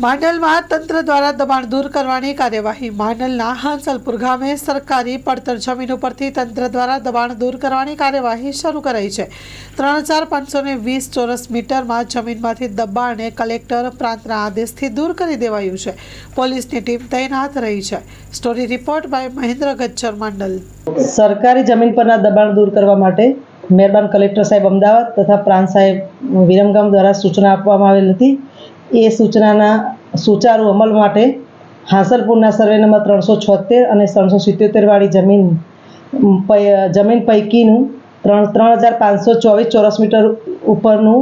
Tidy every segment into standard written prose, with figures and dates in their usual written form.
માંડલમાં તંત્ર દ્વારા દબાણ દૂર કરવાની કાર્યવાહી। માંડલના હાંસલપુર ગામે સરકારી પડતર જમીન ઉપરથી તંત્ર દ્વારા દબાણ દૂર કરવાની કાર્યવાહી શરૂ કરાઈ છે। 3520 ચોરસ મીટરમાં જમીનમાંથી દબાણને કલેક્ટર પ્રાંતના આદેશથી દૂર કરી દેવાયું છે। પોલીસની ટીમ તૈનાત રહી છે। Story report by Mahendra Gajjar Mandal. સરકારી જમીન પરના દબાણ દૂર કરવા માટે મહેરબાન કલેક્ટર સાહેબ અમદાવાદ તથા પ્રાંત સાહેબ વિરમગામ દ્વારા સૂચના આપવામાં આવેલ હતી। એ સૂચનાના સુચારુ અમલ માટે હાંસલપુરના સર્વે નંબર 376 અને 377 વાળી જમીન પૈકીનું 3524 ચોરસ મીટર ઉપરનું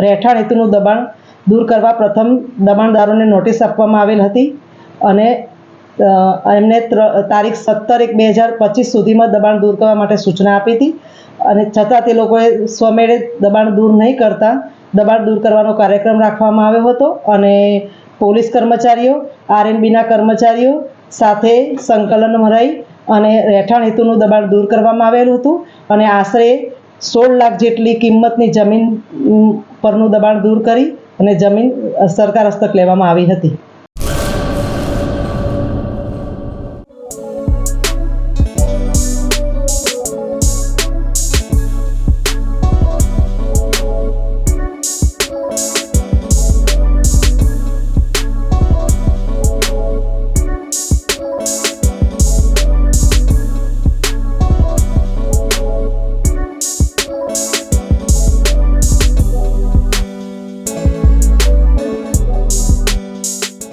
રહેઠાણ હેતુનું દબાણ દૂર કરવા પ્રથમ દબાણદારોને નોટિસ આપવામાં આવેલ હતી અને એમને તારીખ 17/1/2025 સુધીમાં દબાણ દૂર કરવા માટે સૂચના આપી હતી અને છતાં તે લોકોએ સ્વમેળે દબાણ દૂર નહીં કરતા દબાણ દૂર કરવાનો કાર્યક્રમ રાખવામાં આવ્યો હતો અને પોલીસ કર્મચારીઓ RNBના કર્મચારીઓ સાથે સંકલનમાં રહી અને રહેઠાણ હેતુનું દબાણ દૂર કરવામાં આવેલું હતું અને આશરે 16 લાખ જેટલી કિંમતની જમીન પરનું દબાણ દૂર કરી અને જમીન સરકાર હસ્તક લેવામાં આવી હતી।